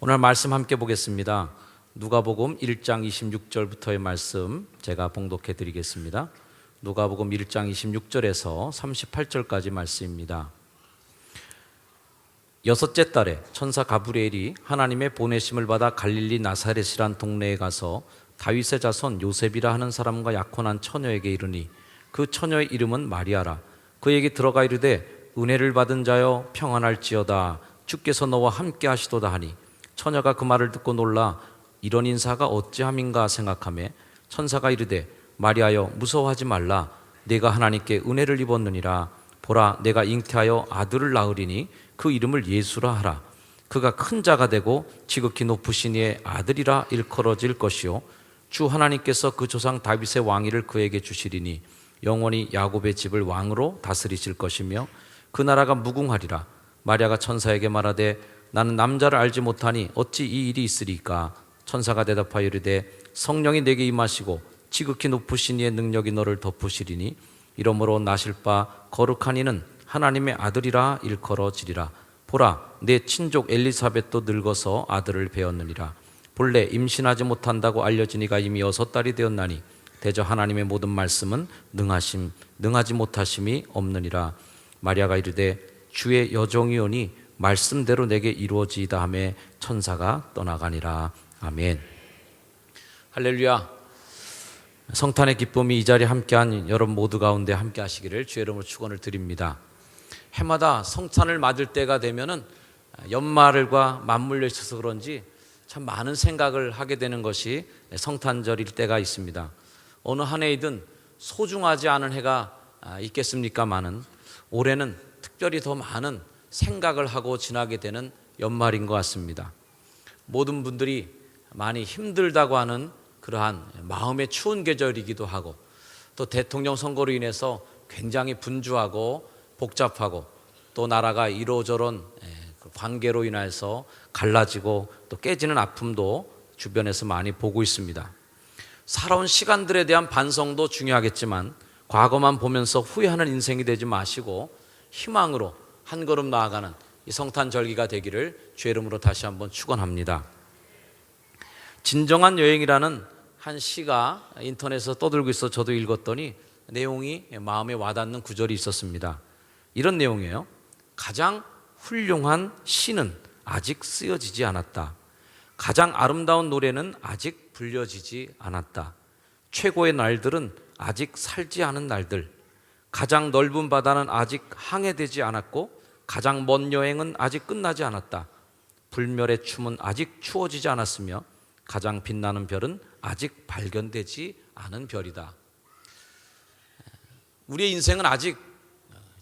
오늘 말씀 함께 보겠습니다. 누가복음 1장 26절부터의 말씀 제가 봉독해 드리겠습니다. 누가복음 1장 26절에서 38절까지 말씀입니다. 여섯째 달에 천사 가브리엘이 하나님의 보내심을 받아 갈릴리 나사렛이란 동네에 가서 다윗의 자손 요셉이라 하는 사람과 약혼한 처녀에게 이르니 그 처녀의 이름은 마리아라. 그에게 들어가 이르되 은혜를 받은 자여 평안할지어다. 주께서 너와 함께 하시도다 하니 처녀가 그 말을 듣고 놀라 이런 인사가 어찌함인가 생각하매 천사가 이르되 마리아여 무서워하지 말라. 내가 하나님께 은혜를 입었느니라. 보라 내가 잉태하여 아들을 낳으리니 그 이름을 예수라 하라. 그가 큰 자가 되고 지극히 높으신 이의 아들이라 일컬어질 것이요 주 하나님께서 그 조상 다윗의 왕위를 그에게 주시리니 영원히 야곱의 집을 왕으로 다스리실 것이며 그 나라가 무궁하리라. 마리아가 천사에게 말하되 나는 남자를 알지 못하니 어찌 이 일이 있으리까? 천사가 대답하여 이르되 성령이 내게 임하시고 지극히 높으신 이의 능력이 너를 덮으시리니 이러므로 나실 바 거룩한 이는 하나님의 아들이라 일컬어지리라. 보라 내 친족 엘리사벳도 늙어서 아들을 배었느니라. 본래 임신하지 못한다고 알려진 이가 이미 6달이 되었나니 대저 하나님의 모든 말씀은 능하지 못하심이 없느니라. 마리아가 이르되 주의 여종이오니 말씀대로 내게 이루어지이다 하며 천사가 떠나가니라. 아멘. 할렐루야. 성탄의 기쁨이 이 자리에 함께한 여러분 모두 가운데 함께 하시기를 주의 이름으로 축원을 드립니다. 해마다 성탄을 맞을 때가 되면은 연말과 맞물려 있어서 그런지 참 많은 생각을 하게 되는 것이 성탄절일 때가 있습니다. 어느 한 해이든 소중하지 않은 해가 있겠습니까마는 올해는 특별히 더 많은 생각을 하고 지나게 되는 연말인 것 같습니다. 모든 분들이 많이 힘들다고 하는 그러한 마음의 추운 계절이기도 하고 또 대통령 선거로 인해서 굉장히 분주하고 복잡하고 또 나라가 이로저런 관계로 인해서 갈라지고 또 깨지는 아픔도 주변에서 많이 보고 있습니다. 살아온 시간들에 대한 반성도 중요하겠지만 과거만 보면서 후회하는 인생이 되지 마시고 희망으로 한 걸음 나아가는 이 성탄절기가 되기를 주의 이름으로 다시 한번 축원합니다. 진정한 여행이라는 한 시가 인터넷에서 떠들고 있어 저도 읽었더니 내용이 마음에 와닿는 구절이 있었습니다. 이런 내용이에요. 가장 훌륭한 시는 아직 쓰여지지 않았다. 가장 아름다운 노래는 아직 불려지지 않았다. 최고의 날들은 아직 살지 않은 날들. 가장 넓은 바다는 아직 항해되지 않았고 가장 먼 여행은 아직 끝나지 않았다. 불멸의 춤은 아직 추워지지 않았으며 가장 빛나는 별은 아직 발견되지 않은 별이다. 우리의 인생은 아직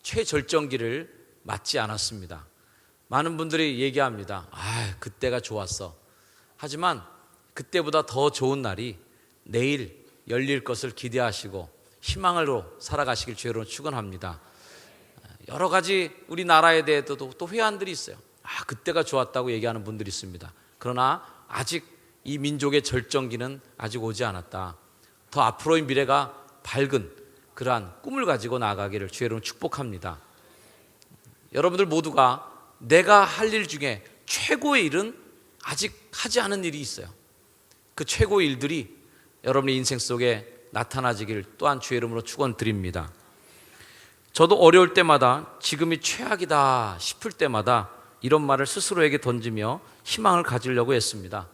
최절정기를 맞지 않았습니다. 많은 분들이 얘기합니다. 그때가 좋았어. 하지만 그때보다 더 좋은 날이 내일 열릴 것을 기대하시고 희망으로 살아가시길 주의로 축원합니다. 여러 가지 우리나라에 대해서도 또 회한들이 있어요. 그때가 좋았다고 얘기하는 분들이 있습니다. 그러나 아직 이 민족의 절정기는 아직 오지 않았다. 더 앞으로의 미래가 밝은 그러한 꿈을 가지고 나아가기를 주의로 축복합니다. 여러분들 모두가 내가 할 일 중에 최고의 일은 아직 하지 않은 일이 있어요. 그 최고의 일들이 여러분의 인생 속에 나타나지길 또한 주의 이름으로 축원드립니다. 저도 어려울 때마다 지금이 최악이다 싶을 때마다 이런 말을 스스로에게 던지며 희망을 가지려고 했습니다.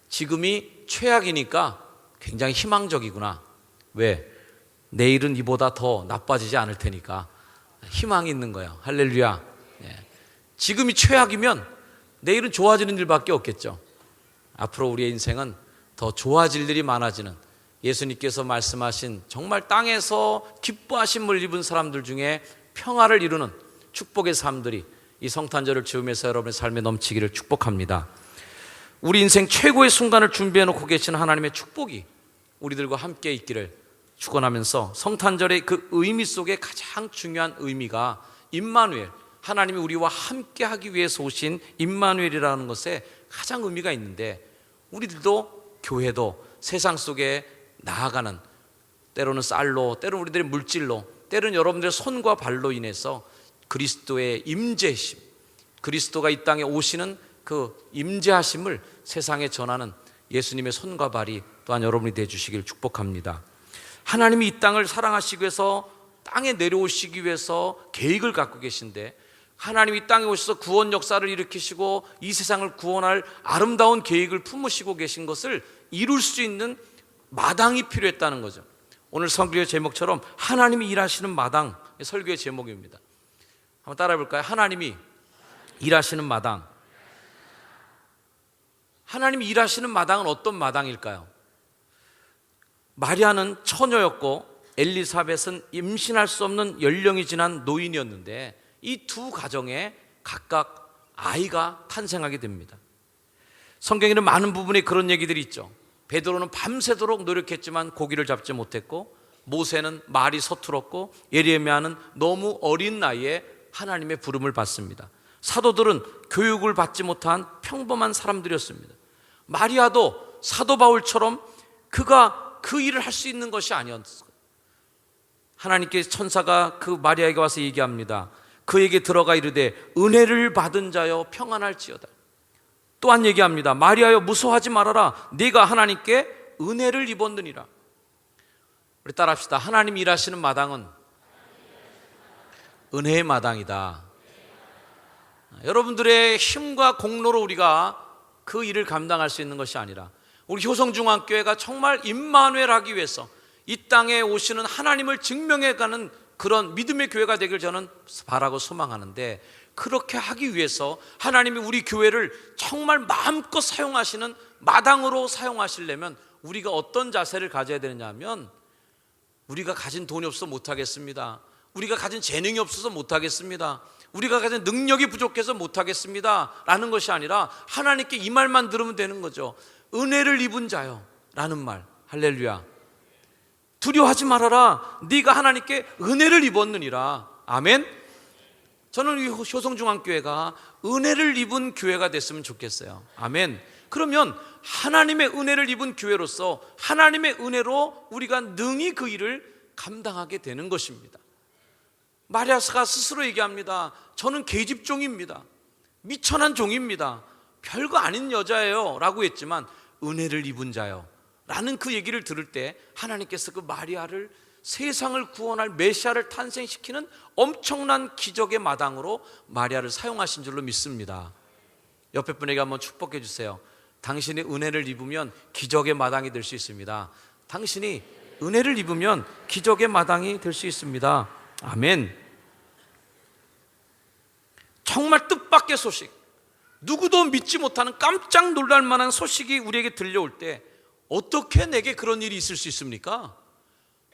지금이 최악이니까 굉장히 희망적이구나. 왜? 내일은 이보다 더 나빠지지 않을 테니까 희망이 있는 거예요. 할렐루야. 지금이 최악이면 내일은 좋아지는 일밖에 없겠죠. 앞으로 우리의 인생은 더 좋아질 일이 많아지는 예수님께서 말씀하신 정말 땅에서 기뻐하심을 입은 사람들 중에 평화를 이루는 축복의 삶들이 이 성탄절을 지으면서 여러분의 삶에 넘치기를 축복합니다. 우리 인생 최고의 순간을 준비해 놓고 계신 하나님의 축복이 우리들과 함께 있기를 축원하면서 성탄절의 그 의미 속에 가장 중요한 의미가 임마누엘, 하나님이 우리와 함께 하기 위해서 오신 임마누엘이라는 것에 가장 의미가 있는데 우리들도 교회도 세상 속에 나아가는 때로는 쌀로 때로는 우리들의 물질로 때로는 여러분들의 손과 발로 인해서 그리스도의 임재심, 그리스도가 이 땅에 오시는 그 임재하심을 세상에 전하는 예수님의 손과 발이 또한 여러분이 되어주시길 축복합니다. 하나님이 이 땅을 사랑하시기 위해서 땅에 내려오시기 위해서 계획을 갖고 계신데, 하나님이 이 땅에 오셔서 구원 역사를 일으키시고 이 세상을 구원할 아름다운 계획을 품으시고 계신 것을 이룰 수 있는 마당이 필요했다는 거죠. 오늘 설교의 제목처럼 하나님이 일하시는 마당, 설교의 제목입니다. 한번 따라해 볼까요? 하나님이 일하시는 마당. 하나님이 일하시는 마당은 어떤 마당일까요? 마리아는 처녀였고 엘리사벳은 임신할 수 없는 연령이 지난 노인이었는데, 이 두 가정에 각각 아이가 탄생하게 됩니다. 성경에는 많은 부분에 그런 얘기들이 있죠. 베드로는 밤새도록 노력했지만 고기를 잡지 못했고, 모세는 말이 서툴었고, 예레미야는 너무 어린 나이에 하나님의 부름을 받습니다. 사도들은 교육을 받지 못한 평범한 사람들이었습니다. 마리아도 사도 바울처럼 그가 그 일을 할 수 있는 것이 아니었어요. 하나님께 천사가 그 마리아에게 와서 얘기합니다. 그에게 들어가 이르되 은혜를 받은 자여 평안할지어다. 또한 얘기합니다. 마리아여 무서워하지 말아라. 네가 하나님께 은혜를 입었느니라. 우리 따라합시다. 하나님 일하시는 마당은 은혜의 마당이다. 여러분들의 힘과 공로로 우리가 그 일을 감당할 수 있는 것이 아니라, 우리 효성중앙교회가 정말 임마누엘 하기 위해서 이 땅에 오시는 하나님을 증명해가는 그런 믿음의 교회가 되길 저는 바라고 소망하는데, 그렇게 하기 위해서 하나님이 우리 교회를 정말 마음껏 사용하시는 마당으로 사용하시려면 우리가 어떤 자세를 가져야 되느냐 하면, 우리가 가진 돈이 없어서 못하겠습니다, 우리가 가진 재능이 없어서 못하겠습니다, 우리가 가진 능력이 부족해서 못하겠습니다 라는 것이 아니라, 하나님께 이 말만 들으면 되는 거죠. 은혜를 입은 자요 라는 말. 할렐루야. 두려워하지 말아라. 네가 하나님께 은혜를 입었느니라. 아멘. 저는 이 효성중앙교회가 은혜를 입은 교회가 됐으면 좋겠어요. 아멘. 그러면 하나님의 은혜를 입은 교회로서 하나님의 은혜로 우리가 능히 그 일을 감당하게 되는 것입니다. 마리아가 스스로 얘기합니다. 저는 계집종입니다. 미천한 종입니다. 별거 아닌 여자예요 라고 했지만, 은혜를 입은 자요 라는 그 얘기를 들을 때 하나님께서 그 마리아를 세상을 구원할 메시아를 탄생시키는 엄청난 기적의 마당으로 마리아를 사용하신 줄로 믿습니다. 옆에 분에게 한번 축복해 주세요. 당신이 은혜를 입으면 기적의 마당이 될 수 있습니다. 당신이 은혜를 입으면 기적의 마당이 될 수 있습니다. 아멘. 정말 뜻밖의 소식, 누구도 믿지 못하는 깜짝 놀랄 만한 소식이 우리에게 들려올 때, 어떻게 내게 그런 일이 있을 수 있습니까?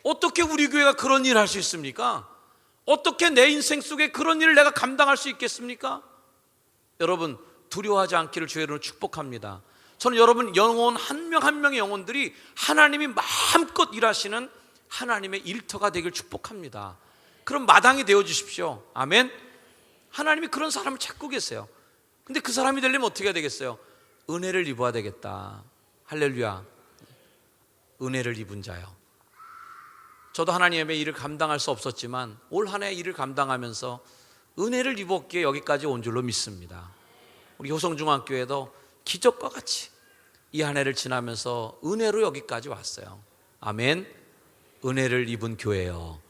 어떻게 우리 교회가 그런 일을 할 수 있습니까? 어떻게 내 인생 속에 그런 일을 내가 감당할 수 있겠습니까? 여러분, 두려워하지 않기를 주의로 축복합니다. 저는 여러분 영혼 한 명 한 명의 영혼들이 하나님이 마음껏 일하시는 하나님의 일터가 되길 축복합니다. 그럼 마당이 되어 주십시오. 아멘. 하나님이 그런 사람을 찾고 계세요. 근데 그 사람이 되려면 어떻게 해야 되겠어요? 은혜를 입어야 되겠다. 할렐루야. 은혜를 입은 자요. 저도 하나님의 일을 감당할 수 없었지만 올 한 해 일을 감당하면서 은혜를 입었기에 여기까지 온 줄로 믿습니다. 우리 효성중앙교회도 기적과 같이 이 한 해를 지나면서 은혜로 여기까지 왔어요. 아멘. 은혜를 입은 교회요.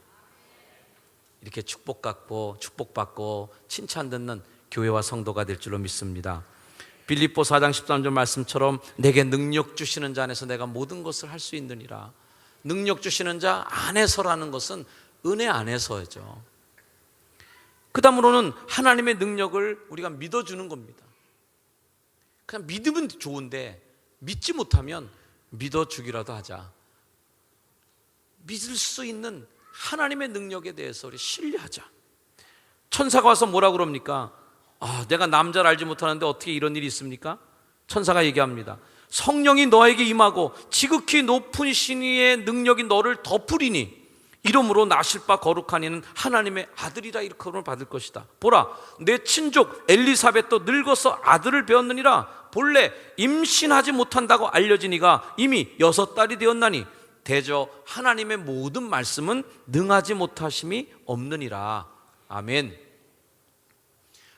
이렇게 축복받고 칭찬 듣는 교회와 성도가 될 줄로 믿습니다. 빌립보 4장 13절 말씀처럼 내게 능력 주시는 자 안에서 내가 모든 것을 할 수 있느니라. 능력 주시는 자 안에서라는 것은 은혜 안에서죠. 그 다음으로는 하나님의 능력을 우리가 믿어주는 겁니다. 그냥 믿으면 좋은데 믿지 못하면 믿어주기라도 하자. 믿을 수 있는 하나님의 능력에 대해서 우리 신뢰하자. 천사가 와서 뭐라 그럽니까? 내가 남자를 알지 못하는데 어떻게 이런 일이 있습니까? 천사가 얘기합니다. 성령이 너에게 임하고 지극히 높은 신의 능력이 너를 덮으리니 이름으로 나실 바 거룩한 이는 하나님의 아들이라 일컬음을 받을 것이다. 보라, 내 친족 엘리사벳도 늙어서 아들을 배웠느니라. 본래 임신하지 못한다고 알려진 이가 이미 6달이 되었나니 대저 하나님의 모든 말씀은 능하지 못하심이 없느니라. 아멘.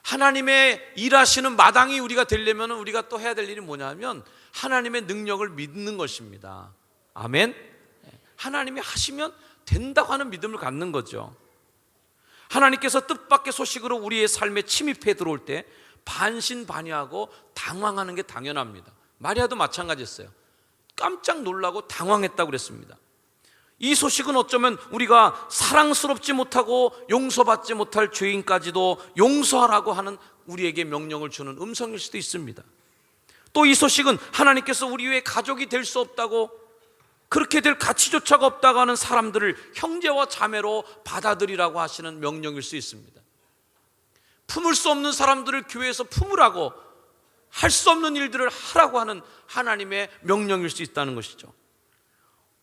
하나님의 일하시는 마당이 우리가 되려면 우리가 또 해야 될 일이 뭐냐면 하나님의 능력을 믿는 것입니다. 아멘. 하나님이 하시면 된다고 하는 믿음을 갖는 거죠. 하나님께서 뜻밖의 소식으로 우리의 삶에 침입해 들어올 때 반신반의하고 당황하는 게 당연합니다. 마리아도 마찬가지였어요. 깜짝 놀라고 당황했다고 그랬습니다. 이 소식은 어쩌면 우리가 사랑스럽지 못하고 용서받지 못할 죄인까지도 용서하라고 하는 우리에게 명령을 주는 음성일 수도 있습니다. 또 이 소식은 하나님께서 우리 외에 가족이 될 수 없다고, 그렇게 될 가치조차가 없다고 하는 사람들을 형제와 자매로 받아들이라고 하시는 명령일 수 있습니다. 품을 수 없는 사람들을 교회에서 품으라고, 할 수 없는 일들을 하라고 하는 하나님의 명령일 수 있다는 것이죠.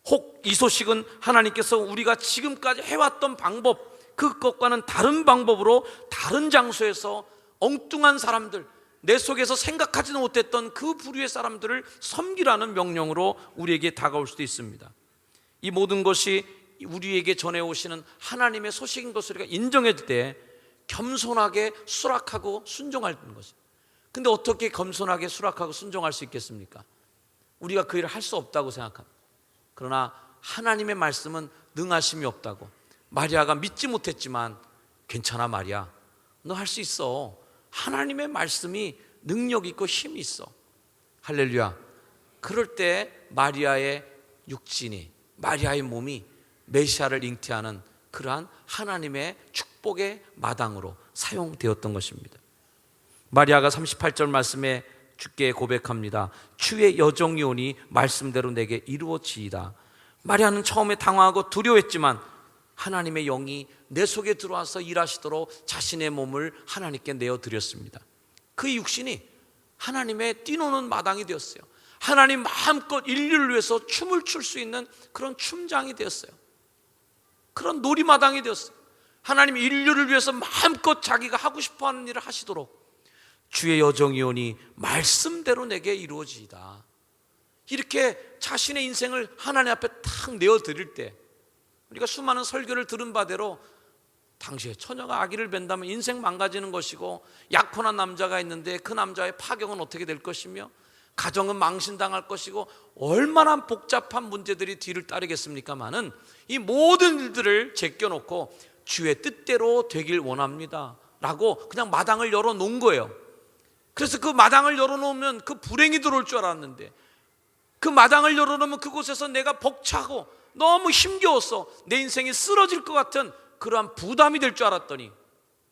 혹 이 소식은 하나님께서 우리가 지금까지 해왔던 방법, 그것과는 다른 방법으로 다른 장소에서 엉뚱한 사람들, 내 속에서 생각하지도 못했던 그 부류의 사람들을 섬기라는 명령으로 우리에게 다가올 수도 있습니다. 이 모든 것이 우리에게 전해오시는 하나님의 소식인 것을 우리가 인정할 때 겸손하게 수락하고 순종하는 것입니다. 근데 어떻게 겸손하게 수락하고 순종할 수 있겠습니까? 우리가 그 일을 할 수 없다고 생각합니다. 그러나 하나님의 말씀은 능하심이 없다고. 마리아가 믿지 못했지만 괜찮아 마리아, 너 할 수 있어. 하나님의 말씀이 능력 있고 힘이 있어. 할렐루야. 그럴 때 마리아의 육신이, 마리아의 몸이 메시아를 잉태하는 그러한 하나님의 축복의 마당으로 사용되었던 것입니다. 마리아가 38절 말씀에 주께 고백합니다. 주의 여종이 오니 말씀대로 내게 이루어지이다. 마리아는 처음에 당황하고 두려워했지만 하나님의 영이 내 속에 들어와서 일하시도록 자신의 몸을 하나님께 내어드렸습니다. 그 육신이 하나님의 뛰노는 마당이 되었어요. 하나님 마음껏 인류를 위해서 춤을 출 수 있는 그런 춤장이 되었어요. 그런 놀이마당이 되었어요. 하나님 인류를 위해서 마음껏 자기가 하고 싶어하는 일을 하시도록 주의 여종이 오니 말씀대로 내게 이루어지이다. 이렇게 자신의 인생을 하나님 앞에 탁 내어드릴 때, 우리가 수많은 설교를 들은 바대로 당시에 처녀가 아기를 뵌다면 인생 망가지는 것이고, 약혼한 남자가 있는데 그 남자의 파경은 어떻게 될 것이며, 가정은 망신당할 것이고, 얼마나 복잡한 문제들이 뒤를 따르겠습니까마는 이 모든 일들을 제껴놓고 주의 뜻대로 되길 원합니다 라고 그냥 마당을 열어놓은 거예요. 그래서 그 마당을 열어놓으면 그 불행이 들어올 줄 알았는데, 그 마당을 열어놓으면 그곳에서 내가 벅차고 너무 힘겨웠어, 내 인생이 쓰러질 것 같은 그러한 부담이 될 줄 알았더니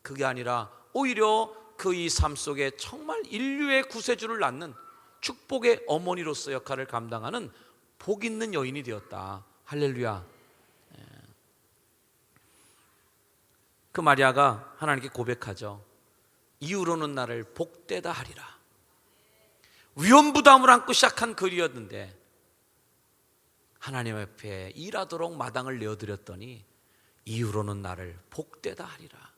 그게 아니라 오히려 그 이 삶 속에 정말 인류의 구세주를 낳는 축복의 어머니로서 역할을 감당하는 복 있는 여인이 되었다. 할렐루야. 그 마리아가 하나님께 고백하죠. 이후로는 나를 복되다 하리라. 위험부담을 안고 시작한 글이었는데 하나님 앞에 일하도록 마당을 내어드렸더니 이후로는 나를 복되다 하리라.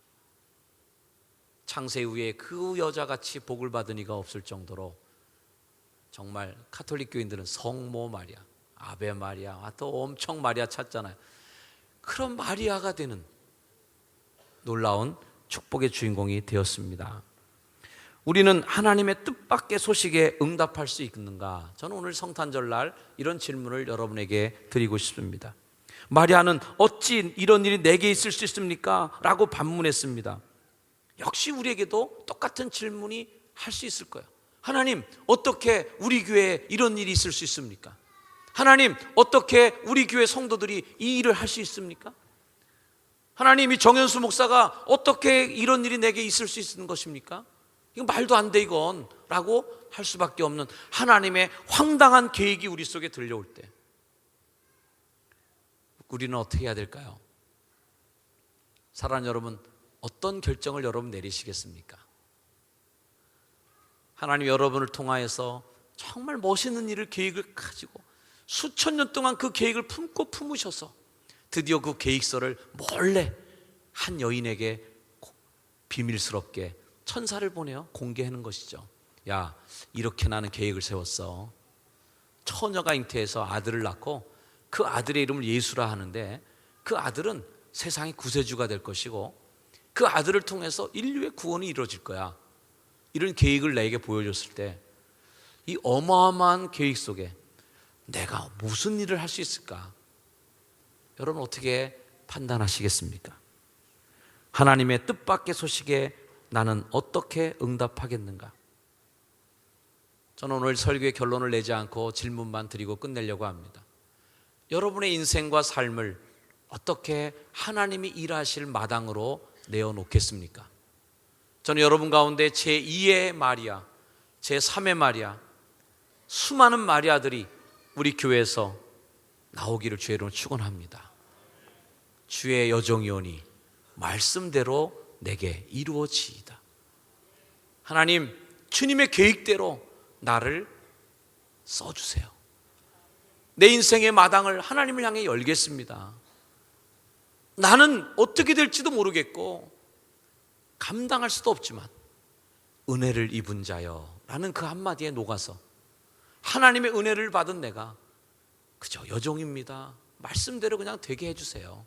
창세 후에 그 여자같이 복을 받은 이가 없을 정도로 정말 가톨릭 교인들은 성모 마리아, 아베 마리아, 또 엄청 마리아 찾잖아요. 그런 마리아가 되는 놀라운 축복의 주인공이 되었습니다. 우리는 하나님의 뜻밖의 소식에 응답할 수 있는가? 저는 오늘 성탄절날 이런 질문을 여러분에게 드리고 싶습니다. 마리아는 어찌 이런 일이 내게 있을 수 있습니까? 라고 반문했습니다. 역시 우리에게도 똑같은 질문이 할 수 있을 거예요. 하나님, 어떻게 우리 교회에 이런 일이 있을 수 있습니까? 하나님, 어떻게 우리 교회 성도들이 이 일을 할 수 있습니까? 하나님, 이 정현수 목사가 어떻게 이런 일이 내게 있을 수 있는 것입니까? 이거 말도 안 돼 이건 라고 할 수밖에 없는 하나님의 황당한 계획이 우리 속에 들려올 때 우리는 어떻게 해야 될까요? 사랑하는 여러분, 어떤 결정을 여러분 내리시겠습니까? 하나님 여러분을 통하여서 정말 멋있는 일을 계획을 가지고 수천 년 동안 그 계획을 품고 품으셔서 드디어 그 계획서를 몰래 한 여인에게 비밀스럽게 천사를 보내어 공개하는 것이죠. 야, 이렇게 나는 계획을 세웠어. 처녀가 잉태해서 아들을 낳고 그 아들의 이름을 예수라 하는데 그 아들은 세상의 구세주가 될 것이고 그 아들을 통해서 인류의 구원이 이루어질 거야. 이런 계획을 나에게 보여줬을 때 이 어마어마한 계획 속에 내가 무슨 일을 할 수 있을까? 여러분 어떻게 판단하시겠습니까? 하나님의 뜻밖의 소식에 나는 어떻게 응답하겠는가? 저는 오늘 설교의 결론을 내지 않고 질문만 드리고 끝내려고 합니다. 여러분의 인생과 삶을 어떻게 하나님이 일하실 마당으로 내어놓겠습니까? 저는 여러분 가운데 제2의 마리아, 제3의 마리아, 수많은 마리아들이 우리 교회에서 나오기를 주의 이름으로 축원합니다. 주의 여정이오니 말씀대로 내게 이루어지이다. 하나님, 주님의 계획대로 나를 써주세요. 내 인생의 마당을 하나님을 향해 열겠습니다. 나는 어떻게 될지도 모르겠고 감당할 수도 없지만 은혜를 입은 자여 라는 그 한마디에 녹아서 하나님의 은혜를 받은 내가 그저 여종입니다. 말씀대로 그냥 되게 해주세요.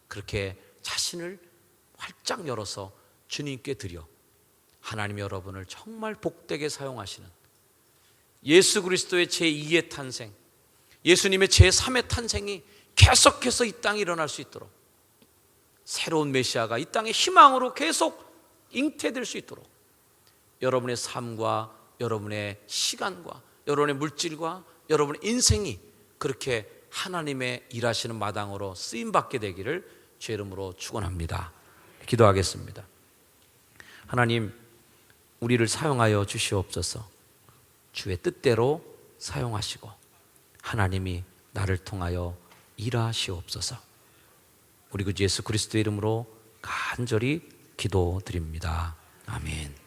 그렇게 자신을 활짝 열어서 주님께 드려 하나님 여러분을 정말 복되게 사용하시는 예수 그리스도의 제2의 탄생, 예수님의 제3의 탄생이 계속해서 이 땅에 일어날 수 있도록, 새로운 메시아가 이 땅의 희망으로 계속 잉태될 수 있도록 여러분의 삶과 여러분의 시간과 여러분의 물질과 여러분의 인생이 그렇게 하나님의 일하시는 마당으로 쓰임받게 되기를 주의 이름으로 축원합니다. 기도하겠습니다. 하나님, 우리를 사용하여 주시옵소서. 주의 뜻대로 사용하시고 하나님이 나를 통하여 일하시옵소서. 우리 그 예수 그리스도의 이름으로 간절히 기도드립니다. 아멘.